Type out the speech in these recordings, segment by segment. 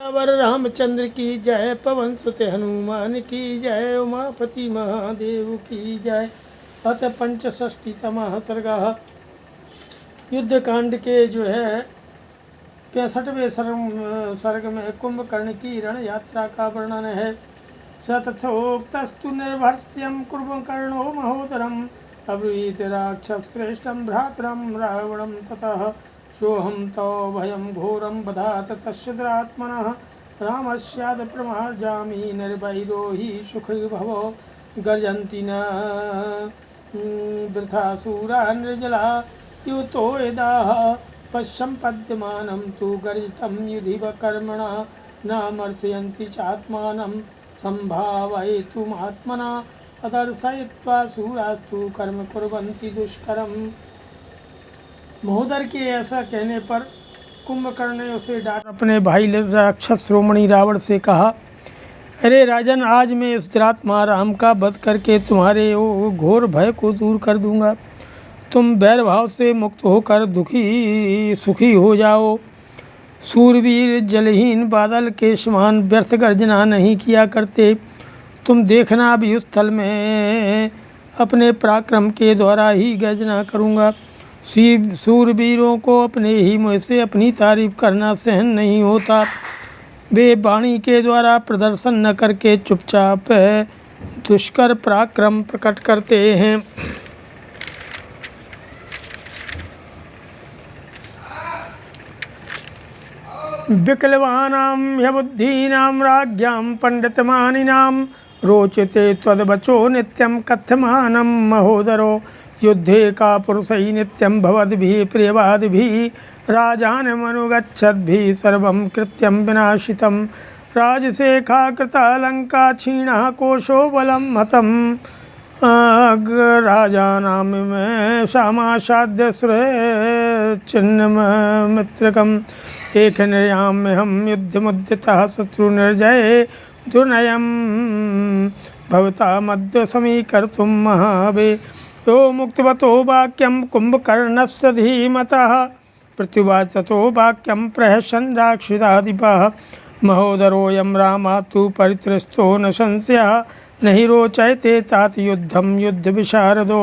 वर रामचंद्र की जय, पवन सुत हनुमान की जय, उमापति महादेव की जय। अथ पंचषष्टितमः सर्गः। युद्ध कांड के जो है 65वें सर्ग में कुंभकर्ण की रण यात्रा का वर्णन है। स तथोक्तस्तु निर्भर्ष्यं कुंभकर्णो महोदरम् अब्रवीत राक्षसश्रेष्ठं भ्रातरं रावणं ततः सोऽहं तव भयं घोरं बधात तस्य दुरात्मनः रामस्याद प्रमार्जामि निर्वैरो हि सुखी भवो गर्जन्ति न वृथा शूरा निर्जला युतो यदाः पश्यं पद्यमानं तु गर्जितं युधिव कर्मणा न मर्शयन्ति चात्मानं संभावयितुमात्मना अदर्शयित्वा शूरास्तु कर्म कुर्वन्ति दुष्करम्। महोदर के ऐसा कहने पर कुंभकर्ण ने उसे डांट अपने भाई राक्षस श्रोमणी रावण से कहा, अरे राजन, आज मैं इस दुरात्मा राम का वध करके तुम्हारे घोर भय को दूर कर दूंगा। तुम बैर भाव से मुक्त होकर सुखी हो जाओ। सूरवीर जलहीन बादल के समान व्यर्थ गर्जना नहीं किया करते। तुम देखना, अभी उस स्थल में अपने पराक्रम के द्वारा ही गर्जना करूँगा। सूरवीरों को अपने ही मुँह से अपनी तारीफ करना सहन नहीं होता। वे वाणी के द्वारा प्रदर्शन न करके चुपचाप दुष्कर पराक्रम प्रकट करते हैं। विकलवानां ह्यबुद्धीनां राज्ञां पंडितमानिनां रोचते त्वद्वचो नित्यं कथ्यमानं महोदरो युद्धे का पुरुषै नित्यं भवद्भिः प्रियवादिभिः राजानमनुगच्छद्भिः सर्वं कृत्यं विनाशितं राजसेखा कृता लंका क्षीणः कोशो बलं हतं राजानां में सामासाद्य चिन्नमित्रकम् एक निर्याम्यहं युद्धमुद्यतः शत्रुनिर्जये दुर्नयं भवता मध्य समीकर्तुं महावे यो मुक्तवतो वाक्यं कुंभकर्णस्य धीमतः प्रत्युवाचतो वाक्यं प्रहसन् राक्षसाधिपः महोदरोऽयं रामात्तु परितृष्टो न संशयः नहि रोचयते तात युद्धं युद्धविशारदो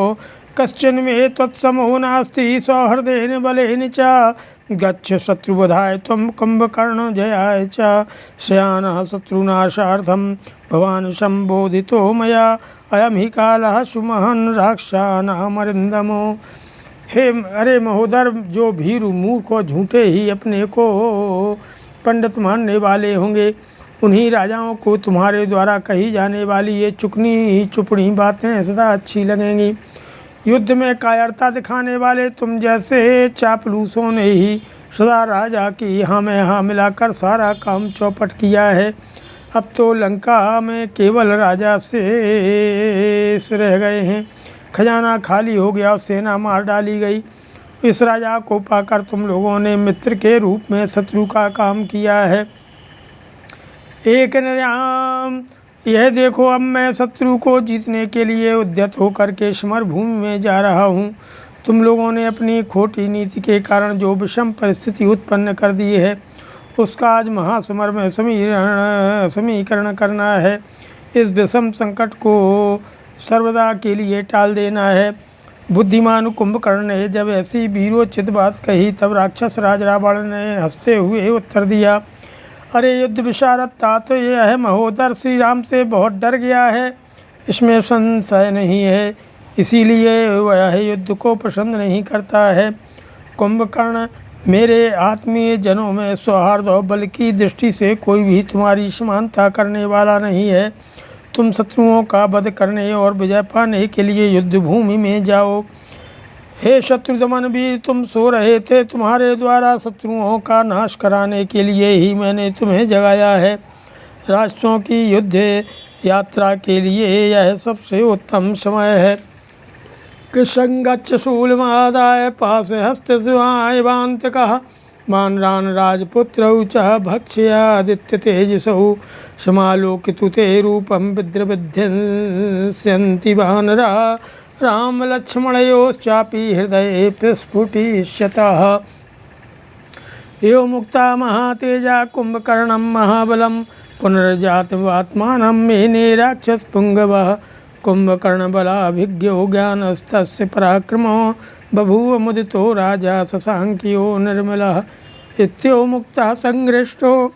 कश्चन मे त्वत्समो नास्ति सौहृदेन बलेन च गच्छ शत्रुवधाय त्वं कुंभकर्ण जयाय च श्रयाणः शत्रुनाशार्थं भवान् संबोधितो मया अयम ही कालः सुमहन राक्षसानामरिंदमो। हे अरे महोदर, जो भीरु मूर्ख और झूठे ही अपने को पंडित मानने वाले होंगे, उन्हीं राजाओं को तुम्हारे द्वारा कही जाने वाली ये चुपड़ी बातें सदा अच्छी लगेंगी। युद्ध में कायरता दिखाने वाले तुम जैसे चापलूसों ने ही सदा राजा की यहाँ में यहाँ मिलाकर सारा काम चौपट किया है। अब तो लंका में केवल राजा से रह गए हैं। खजाना खाली हो गया, सेना मार डाली गई। इस राजा को पाकर तुम लोगों ने मित्र के रूप में शत्रु का काम किया है। एक निर्याम, यह देखो, अब मैं शत्रु को जीतने के लिए उद्यत होकर के समर भूमि में जा रहा हूँ। तुम लोगों ने अपनी खोटी नीति के कारण जो विषम परिस्थिति उत्पन्न कर दी है, उसका आज महासमर में समीकरण करना है। इस विषम संकट को सर्वदा के लिए टाल देना है। बुद्धिमान कुंभकर्ण ने जब ऐसी वीरोचित बात कही, तब राक्षस राज रावण ने हंसते हुए उत्तर दिया, अरे युद्ध विशारद तात तो यह है महोदर, श्री राम से बहुत डर गया है, इसमें संशय नहीं है, इसीलिए वह युद्ध को पसंद नहीं करता है। कुंभकर्ण, मेरे आत्मीय जनों में सौहार्द और बल की दृष्टि से कोई भी तुम्हारी समानता करने वाला नहीं है। तुम शत्रुओं का वध करने और विजय पाने के लिए युद्ध भूमि में जाओ। हे शत्रुदमन वीर, तुम सो रहे थे, तुम्हारे द्वारा शत्रुओं का नाश कराने के लिए ही मैंने तुम्हें जगाया है। राष्ट्रों की युद्ध यात्रा के लिए यह सबसे उत्तम समय है। कृष्णगच्छ शूलमादाय पास हस्त शिवाय वान्तकः मानरान राजपुत्र च भक्ष्यादित्य तेजसौ समालोकितु ते रूपं विद्रविध्यंस्यन्ति वानरा राम लक्ष्मणयोश्चापि हृदये प्रस्फुटिष्यतः। यो मुक्ता महातेजा कुंभकर्णं महाबलं पुनर्जातमात्मानं मेने राक्षसपुङ्गवः कुंभकर्णबलाभिज्ञो ज्ञानस्तस्य पराक्रमो बभूव मुदितो राजा शशाङ्क्यो निर्मलः इत्यो मुक्तः संगृष्टो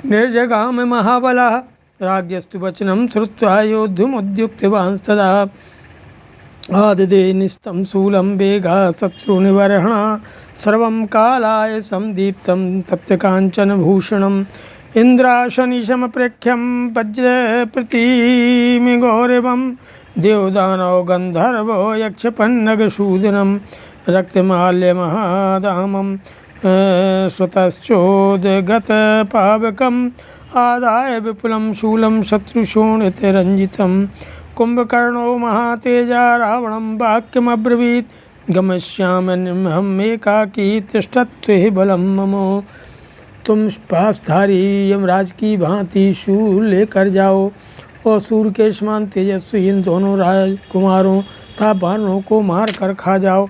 निर्जगाम महाबलः राज्ञस्तु वचनं श्रुत्वा योद्धुमुद्युक्तवांस्तदा आददे निस्तं शूलं वेगा शत्रुनिवर्हणा सर्वं कालाय संदीप्तं तप्तकाञ्चनभूषणम् इन्द्राशनिशमप्रेक्ष्यं वज्रप्रतिमिगौरवं देवदानव गन्धर्वो यक्षपन्नगशूदनं रक्तमाल्यमहादामं स्वतश्चोदगतपावकम् आदाय विपुलं शूलं शत्रुशोणितरञ्जितं कुंभकर्णो महातेजा रावणं वाक्यमब्रवीत् गमिष्याम्यहम् एकाकी तिष्ठत्वे बलं मम। तुम पासधारी यमराज की भांति शूल लेकर जाओ और सूर्य के समान तेजस्वी इन दोनों राजकुमारों तथा वानरों को मार कर खा जाओ।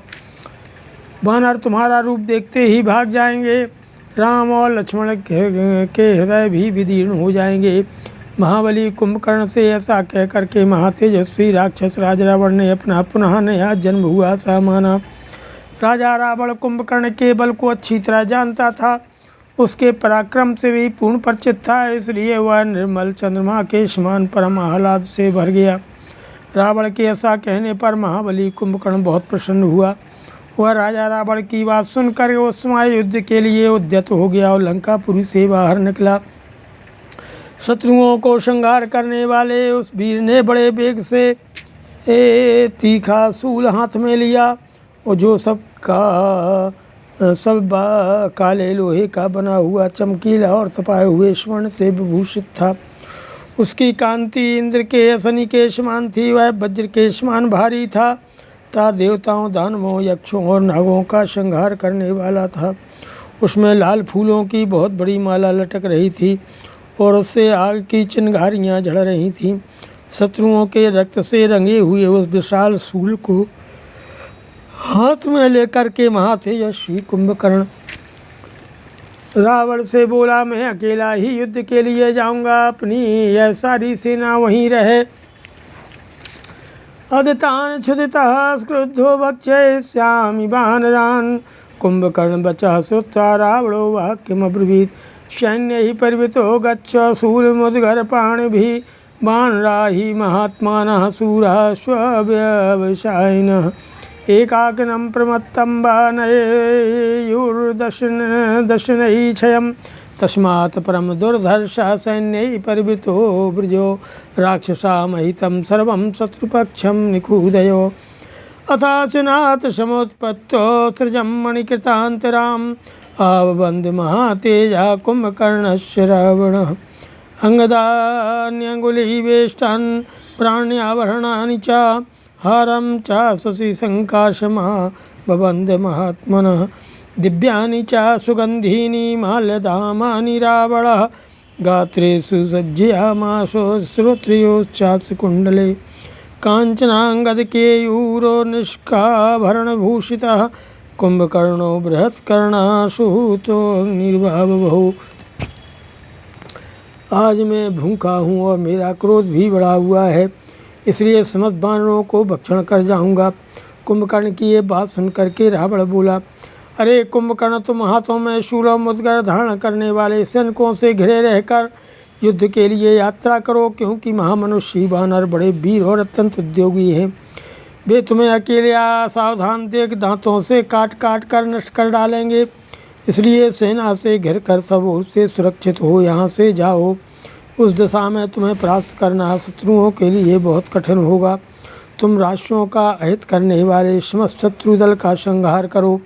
वानर तुम्हारा रूप देखते ही भाग जाएंगे। राम और लक्ष्मण के हृदय भी विदीर्ण हो जाएंगे। महाबली कुंभकर्ण से ऐसा कह करके महातेजस्वी राक्षस राज रावण ने अपना पुनः नया जन्म हुआ सा माना। राजा रावण कुंभकर्ण के बल को अच्छी तरह जानता था, उसके पराक्रम से भी पूर्ण परिचित था, इसलिए वह निर्मल चंद्रमा के समान परम आह्लाद से भर गया। रावण के ऐसा कहने पर महाबली कुंभकर्ण बहुत प्रसन्न हुआ। वह राजा रावण की बात सुनकर उस समय युद्ध के लिए उद्यत हो गया और लंकापुरी से बाहर निकला। शत्रुओं को संहार करने वाले उस वीर ने बड़े वेग से तीखा शूल हाथ में लिया और जो सब काले लोहे का बना हुआ चमकीला और तपाए हुए स्वर्ण से विभूषित था। उसकी कांति इंद्र के असनी के समान थी। वह वज्र के समान भारी था तथा देवताओं, दानवों, यक्षों और नागों का संहार करने वाला था। उसमें लाल फूलों की बहुत बड़ी माला लटक रही थी और उससे आग की चिंगारियाँ झड़ रही थीं। शत्रुओं के रक्त से रंगे हुए उस विशाल शूल को हाथ में लेकर के महातेजस्वी कुंभकर्ण रावण से बोला, मैं अकेला ही युद्ध के लिए जाऊंगा, अपनी यह सारी सेना वहीं रहे। अदितान क्षुदितः क्रुद्धो भक्षयिष्यामि वानरान्। कुंभकर्ण बचा श्रुत्वा रावणो वाक्यमब्रवीत्, सैन्य ही परिवृतो गच्छ शूलमुद्गर पाणिभिः, वानरा हि महात्मानः शूराः स्वव्यवसायिनः, एकाकिनं प्रमत्तं वानरेयुर्दशनैः क्षयम्, तस्मात् परम दुर्धर्षः सैन्यैः परिवृतो वृजो, राक्षसामहितं सर्वं शत्रुपक्षं निकूदयो। अथाशुनाथ समुत्पत्तो सृजं मणिकृतान्तराम्, आवबन्ध महातेजा कुंभकर्णस्य रावणः, अंगदान्यंगुलीवेष्टन् प्राण्याभरणानि च, हारं च शशिसङ्काशमा बबन्ध महात्मनः, दिव्यानि च सुगन्धीनि माल्यधामानि रावणः, गात्रे सुसज्जयामासो श्रोत्रियोश्चास्कुण्डले, काञ्चनाङ्गदकेयूरो निष्काभरणभूषितः, कुंभकर्णो बृहत्कर्णाशुतो निर्वावभौ। आज मैं भूखा हूँ और मेरा क्रोध भी बढ़ा हुआ है, इसलिए समस्त वानरों को भक्षण कर जाऊँगा। कुंभकर्ण की ये बात सुनकर के रावण बोला, अरे कुंभकर्ण, तुम हाथों में शूल और मुद्गर धारण करने वाले सैनिकों से घिरे रहकर युद्ध के लिए यात्रा करो, क्योंकि महामनुष्य वानर बड़े वीर और अत्यंत उद्योगी हैं। वे तुम्हें अकेले सावधान देख दांतों से काट काट कर नष्ट कर डालेंगे, इसलिए सेना से घिर कर सब ओर से सुरक्षित हो यहाँ से जाओ। उस दिशा में तुम्हें परास्त करना शत्रुओं के लिए बहुत कठिन होगा। तुम राष्ट्रों का अहित करने वाले समस्त शत्रु दल का संहार करो।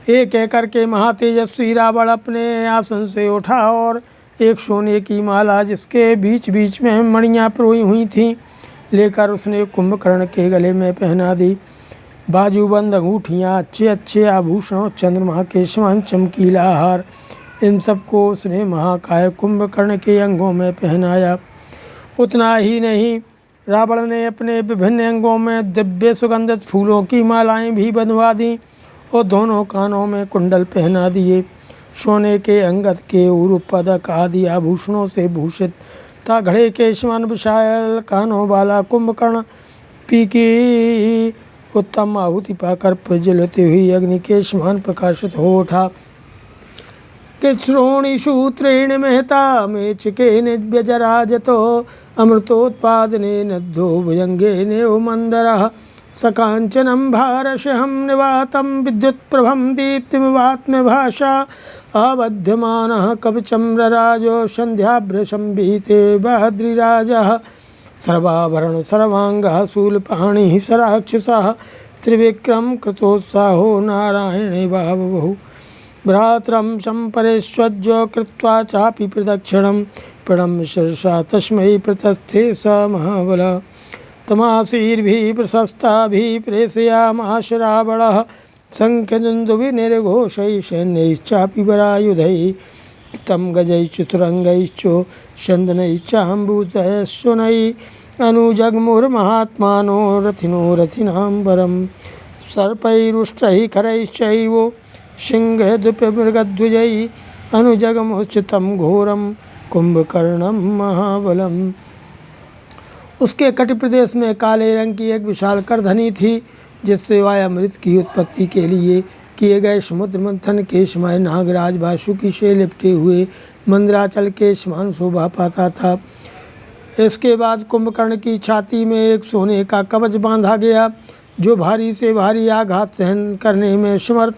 ये कहकर के महातेजस्वी रावण अपने आसन से उठा और एक सोने की माला जिसके बीच बीच में मणियाँ पिरोई हुई थीं लेकर उसने कुंभकर्ण के गले में पहना दी। बाजूबंद अंगूठियाँ, अच्छे अच्छे आभूषण, चंद्रमा के समान चमकीला हार, इन सबको उसने महाकाय कुंभकर्ण के अंगों में पहनाया। उतना ही नहीं, रावण ने अपने विभिन्न अंगों में दिव्य सुगंधित फूलों की मालाएं भी बंधवा दी और दोनों कानों में कुंडल पहना दिए। सोने के अंगद के उरु पदक आदि आभूषणों से भूषित था। घड़े के समान विशाल कानों वाला कुंभकर्ण पी की उत्तम आहुति पाकर प्रज्वलित हुई अग्नि के समान प्रकाशित हो उठा। कि श्रोणी सूत्रेण महता मेचके व्यजराजतो अमृतोत्पादने नद्धो भुजंगे मंदरः सकांचनम भारशहम निवातम विद्युत्प्रभम दीप्तिमिवात्म भाषा अबध्यमानः कवचम्रराजो संध्याभ्रसंभीते बद्रिराजः सर्वाभरण सर्वांगः शूलपाणिः सराक्षसः त्रिविक्रम कृतोत्साहो नारायणे भावबहु भ्रातरं संपरेष्वज्यो कृत्वा चापि प्रदक्षिणं प्रणम्य शिरसा तस्मै प्रतस्थे स महाबलः तमासीर्भिः प्रशस्ताभिः प्रेषयामास रावणः शङ्खदुन्दुभिर्निर्घोषैः सैन्यैश्चापि वरायुधैः तं गजैश्च तुरङ्गैश्च चन्दनैश्चाम्बुतैश्शुनैः अनुजग्मुर्महात्मानो रथिनो रथिनाम्बरं सर्पैरुष्ट्रैः खरैश्चैव सिंहद्विपमृगध्वजैः अनुजगमुच्युतं घोरं कुंभकर्णं महाबलम्। उसके कटि प्रदेश में काले रंग की एक विशाल करधनी थी, जिससे वायामृत की उत्पत्ति के लिए किए गए समुद्र मंथन के समय नागराज वासुकी से लिपटे हुए मंदराचल के समान शोभा पाता था। इसके बाद कुंभकर्ण की छाती में एक सोने का कवच बांधा गया, जो भारी से भारी आघात सहन करने में समर्थ,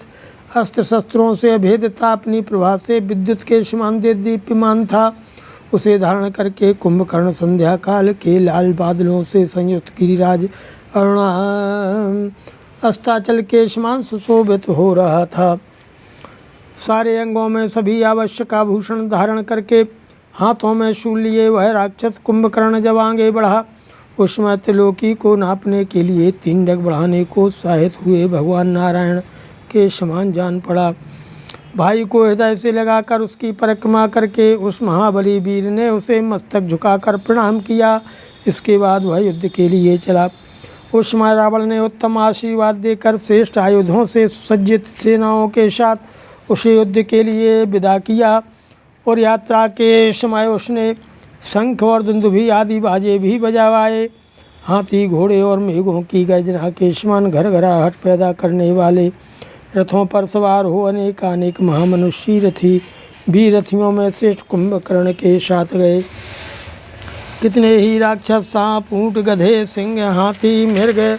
अस्त्र शस्त्रों से अभेद्यता अपनी प्रभा से विद्युत के समान दीप्यमान था। उसे धारण करके कुंभकर्ण संध्या काल के लाल बादलों से संयुक्त गिरिराज अरुणा अस्ताचल के समान सुशोभित हो रहा था। सारे अंगों में सभी आवश्यक आभूषण धारण करके हाथों में शूल लिए वह राक्षस कुंभकर्ण जब आगे बढ़ा, उस समय त्रिलोकी को नापने के लिए 3 डग बढ़ाने को उत्साहित हुए भगवान नारायण के समान जान पड़ा। भाई को हृदय से लगाकर उसकी परिक्रमा करके उस महाबली वीर ने उसे मस्तक झुकाकर प्रणाम किया। इसके बाद वह युद्ध के लिए चला। उस समय रावण ने उत्तम आशीर्वाद देकर श्रेष्ठ आयुधों से सुसज्जित सेनाओं के साथ उसे युद्ध के लिए विदा किया, और यात्रा के समय उसने शंख और दुंदुभी आदि बाजे भी बजावाए। हाथी घोड़े और मेघों की गर्जना के समान घरघराहट पैदा करने वाले रथों पर सवार हो अनेकानेक महामनुष्य रथी भी रथियों में श्रेष्ठ कुंभकर्ण के साथ गए। कितने ही राक्षस सांप, ऊँट, गधे, सिंह, हाथी, मृग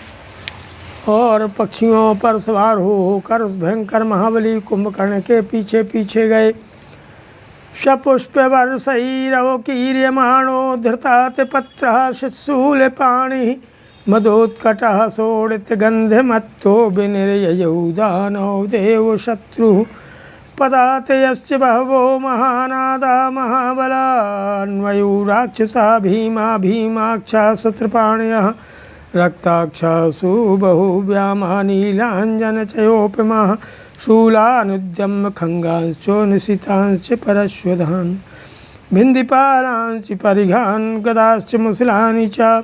और पक्षियों पर सवार होकर उस भयंकर महाबली कुंभकर्ण के पीछे पीछे गए। शपुष्पवर्षैरवकीर्यमाणो धृतातिपत्रः शिशूलपाणिः मदोत्कटः सोडितगन्धमत्तो विनिर्ययौ दानव देवशत्रुः पदातयश्च बहवो महानादा महाबलान्वयो राक्षसा भीमा भीमाक्षा शत्रुपाणयः रक्ताक्षासु बहुव्यामा नीलाञ्जनचयोपमाः शूलानुद्यम्य खङ्गांश्चो निशितांश्च परश्वधान् भिन्दिपालांश्च परिघान् गदाश्च मुसलानि च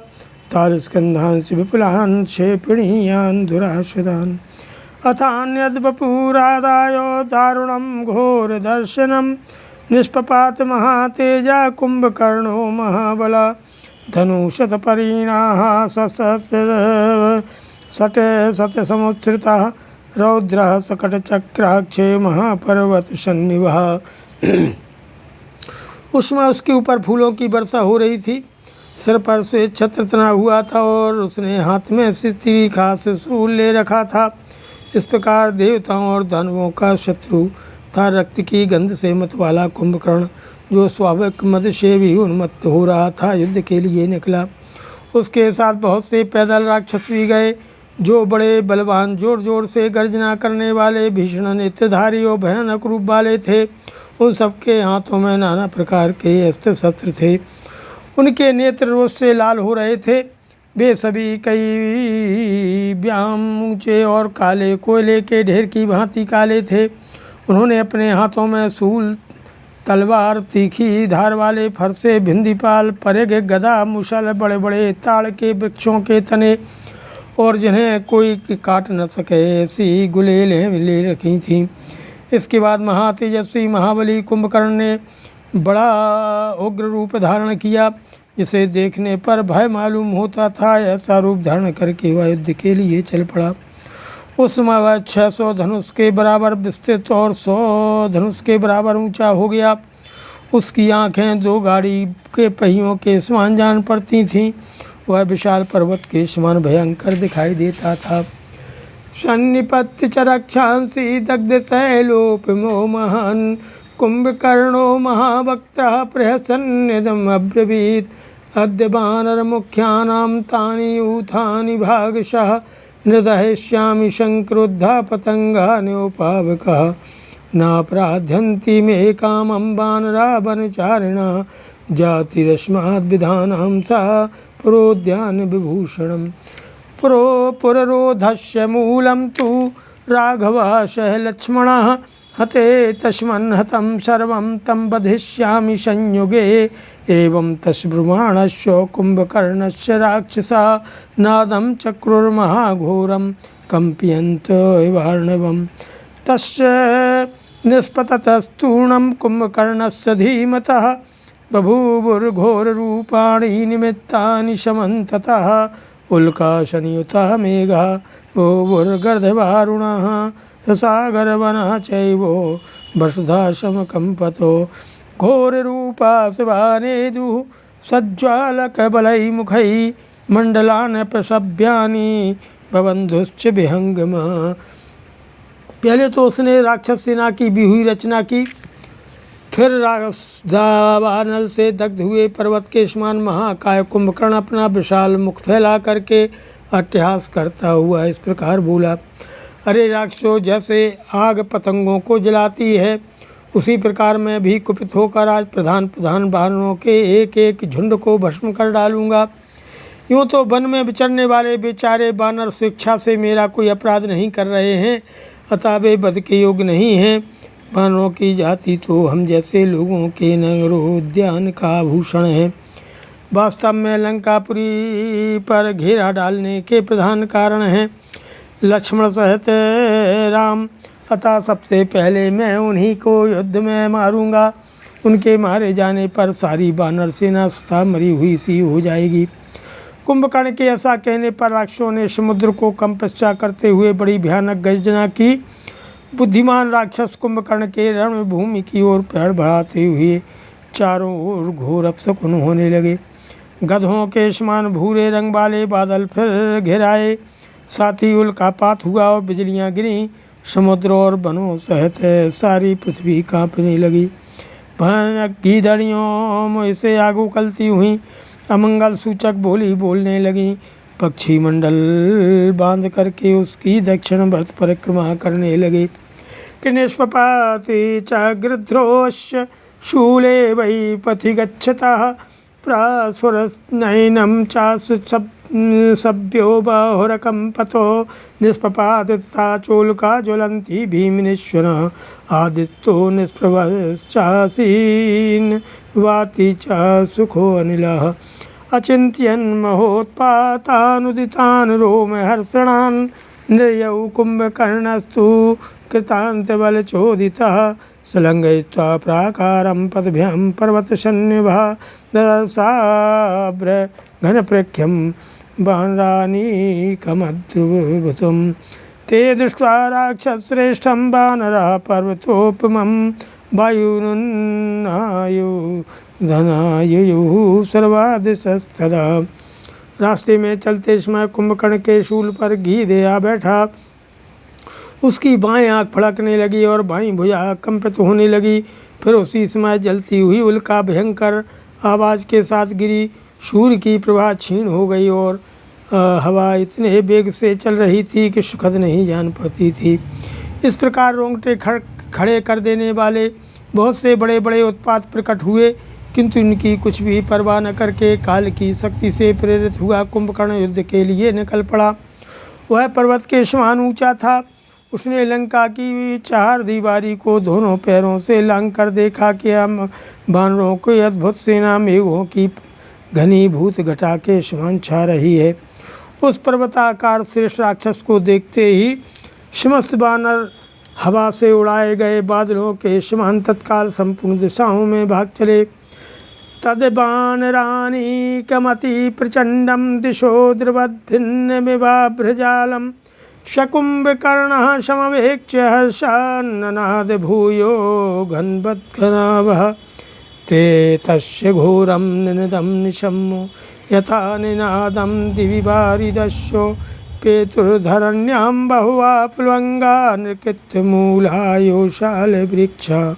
तालस्कन्धांश्च विपुलान् क्षेपिणीयान् दुराशदान् अथान्यद्वपुरादायो दारुणं घोरदर्शनं निष्पपात महातेजा कुम्भकर्णो महाबला धनुशतपरिणाः शतसमुच्छ्रितः रौद्रः सकटचक्राक्षे महापर्वत सन्निभः। उसमें उसके ऊपर फूलों की वर्षा हो रही थी। सिर पर से छत्र तना हुआ था और उसने हाथ में तीखा से शूल ले रखा था। इस प्रकार देवताओं और दानवों का शत्रु था। रक्त की गंध से मत वाला कुंभकर्ण, जो स्वाभाविक मद से भी उन्मत्त हो रहा था, युद्ध के लिए निकला। उसके साथ बहुत से पैदल राक्षस भी गए, जो बड़े बलवान, जोर जोर से गर्जना करने वाले, भीषण नेत्रधारी और भयानक रूप वाले थे। उन सबके हाथों में नाना प्रकार के अस्त्र शस्त्र थे। उनके नेत्र रोष से लाल हो रहे थे। वे सभी कई व्याम ऊँचे और काले कोयले के ढेर की भांति काले थे। उन्होंने अपने हाथों में शूल, तलवार, तीखी धार वाले फरसे, भिंदीपाल, परिघ, गदा, मुसल, बड़े बड़े ताड़ के वृक्षों के तने और जिन्हें कोई काट न सके ऐसी गुलेलें ले रखी थीं। इसके बाद महातेजस्वी महाबली कुंभकर्ण ने बड़ा उग्र रूप धारण किया, जिसे देखने पर भय मालूम होता था। ऐसा रूप धारण करके वह युद्ध के लिए चल पड़ा। उस समय वह 600 धनुष के बराबर विस्तृत और 100 धनुष के बराबर ऊंचा हो गया। उसकी आंखें 2 गाड़ी के पहियों के समान जान पड़ती थीं। वह विशाल पर्वत के समान भयंकर दिखाई देता था। सन्निपत्य च रक्षांसि दग्ध शैलोपमो महान् कुंभकर्णो महावक्त्रः प्रहसन्निदम् अब्रवीत् अद्य वानरमुख्यानां तानि यूथानि भागशः नृदहिष्यामि शङ्क्रुद्धा पतङ्गान्योपावकः नापराध्यन्ति मे कामं वानरा वनचारिणः जातिरस्माद्विधानां सा पुरोद्यान विभूषणम् पुररोधस्य मूलं तु राघवाशः लक्ष्मणः हते तस्मन् हतं सर्वं तं वधिष्यामि संयुगे एवं तस्ब्रुवाणस्य कुम्भकर्णस्य राक्षसा नादं चक्रुर्महाघोरं कम्पयन्तर्णवम् तस्य निष्पततस्तूर्णं कुम्भकर्णस्य धीमतः बभूवुर्घोररूपाणि निमित्तानि समन्ततः उल्काशनियुतः मेघः भूवुर्गर्धवारुणः ससागरवनः चैवो वसुधा समकम्पतो घोररूपा शिवानेदुः सज्ज्वालकबलैर्मुखैः मण्डलान्यपसभ्यानि बबन्धुश्च विहङ्गमः। पहले तो उसने राक्षस सेना की भी हुई रचना की, फिर दावानल से दग्ध हुए पर्वत के समान महाकाय कुंभकर्ण अपना विशाल मुख फैला करके अट्टहास करता हुआ इस प्रकार बोला, अरे राक्षसों, जैसे आग पतंगों को जलाती है उसी प्रकार मैं भी कुपित होकर आज प्रधान वानरों के एक एक झुंड को भस्म कर डालूंगा। यूँ तो वन में विचरने वाले बेचारे वानर शिक्षा से मेरा कोई अपराध नहीं कर रहे हैं, अतः वे वध के योग्य नहीं हैं। वानरों की जाति तो हम जैसे लोगों के नगरोद्यान का आभूषण है। वास्तव में लंकापुरी पर घेरा डालने के प्रधान कारण हैं लक्ष्मण सहित राम, अतः सबसे पहले मैं उन्हीं को युद्ध में मारूंगा। उनके मारे जाने पर सारी वानर सेना स्वतः मरी हुई सी हो जाएगी। कुंभकर्ण के ऐसा कहने पर राक्षसों ने समुद्र को कंपस्या करते हुए बड़ी भयानक गर्जना की। बुद्धिमान राक्षस कुंभकर्ण के रणभूमि की ओर पैर बढ़ाते हुए चारों ओर घोर अपशकुन होने लगे। गधों के समान भूरे रंग वाले बादल फिर घिराए, साथ ही उल्कापात हुआ और बिजलियां गिरीं। समुद्र और वनों सहित सारी पृथ्वी कांपने लगी। भयानक गीदड़ियों मुँह से आग उगलती हुई अमंगल सूचक बोली बोलने लगी। पक्षी मंडल बांध करके उसकी दक्षिण भरत परिक्रमा करने लगे। कि निष्पपाति च गृध्रोश्च शूले वै पथि गच्छतः प्रासुरनयनं चासु सभ्यो बाहुरकम्पतो निष्पपातिता चोलका ज्वलन्ति भीमनिश्वनः आदित्यो निष्प्रभश्चासीन् वाति च सुखो अनिलः अचिन्त्यन् महोत्पातानुदितान् रोमहर्षणान् नृयौ कुम्भकर्णस्तु कृतान्तबलचोदितः सलङ्घयित्वा प्राकारं पदभ्यां पर्वतसन्निभः दशाभ्र घनप्रख्यं वानरानीकमद्रुवुतं ते दृष्ट्वा राक्षसश्रेष्ठं वानरः पर्वतोपमं वायुर्धनायुः सर्वादिशस्तदा। रास्ते में चलते समय कुंभकर्ण के शूल पर घी दे बैठा। उसकी बाएं आँख फड़कने लगी और बाईं भुजा कंपित होने लगी। फिर उसी समय जलती हुई उल्का भयंकर आवाज़ के साथ गिरी। सूर्य की प्रभा क्षीण हो गई और हवा इतने वेग से चल रही थी कि सुखद नहीं जान पड़ती थी। इस प्रकार रोंगटे खड़े कर देने वाले बहुत से बड़े बड़े उत्पात प्रकट हुए, किंतु इनकी कुछ भी परवाह न करके काल की शक्ति से प्रेरित हुआ कुंभकर्ण युद्ध के लिए निकल पड़ा। वह पर्वत के समान ऊँचा था। उसने लंका की 4 दीवारी को दोनों पैरों से लांघ कर देखा कि हम वानरों की अद्भुत सेना मेघों की घनीभूत घटा के समान छा रही है। उस पर्वताकार श्रेष्ठ राक्षस को देखते ही समस्त बानर हवा से उड़ाए गए बादलों के समान तत्काल संपूर्ण दिशाओं में भाग चले। तद बानरानी कमति प्रचंडम दिशो द्रवद्भिन्न मिवाभ्रजालम शकुंभकर्णः समवेक्ष्य हर्षान्ननाद भूयो घनवद्घनावः ते तस्य घोरं निनदं निशम्यो यथा निनादं दिवि वारिदस्यो पेतुर्धरण्यां बहुवा प्लवंगा नृकृत्यमूलायोशालवृक्षा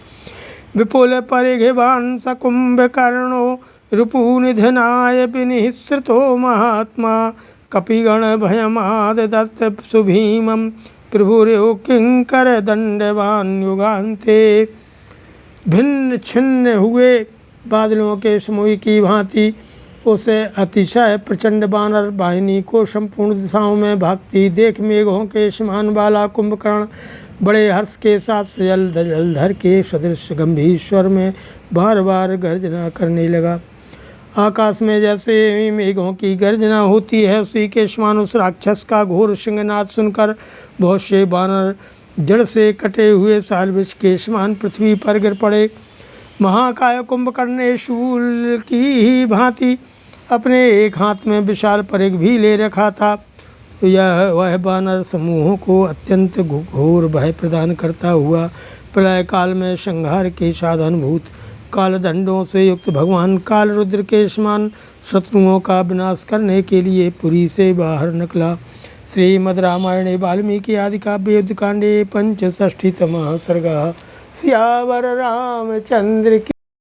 विपुल परिघवान् सकुंभकर्णो रिपुनिधनाय विनिःसृतो महात्मा कपिगण भयमाददत्त सुभीमं प्रभुरेव किंकर दंडवान् युगान्ते। भिन्न छिन्न हुए बादलों के समूह की भांति उसे अतिशय प्रचंड बानर वाहिनी को संपूर्ण दिशाओं में भागती देख मेघों के समान वाला कुंभकर्ण बड़े हर्ष के साथ जलधर के सदृश गंभीर स्वर में बार बार गर्जना करने लगा। आकाश में जैसे मेघों की गर्जना होती है उसी के समान उस राक्षस का घोर सिंहनाद सुनकर बहुत से बानर जड़ से कटे हुए सालवृक्ष के समान पृथ्वी पर गिर पड़े। महाकाय कुंभकर्ण ने शूल की ही भांति अपने एक हाथ में विशाल परिघ भी ले रखा था। यह वह बानर समूहों को अत्यंत घोर भय प्रदान करता हुआ प्रलय काल में संहार के साधनभूत कालदंडों से युक्त भगवान काल रुद्र के समान शत्रुओं का विनाश करने के लिए पुरी से बाहर निकला। श्रीमद् रामायणे वाल्मीकि आदि काव्ये युद्धकांडे 65तमः सर्गः। सियावर रामचंद्र की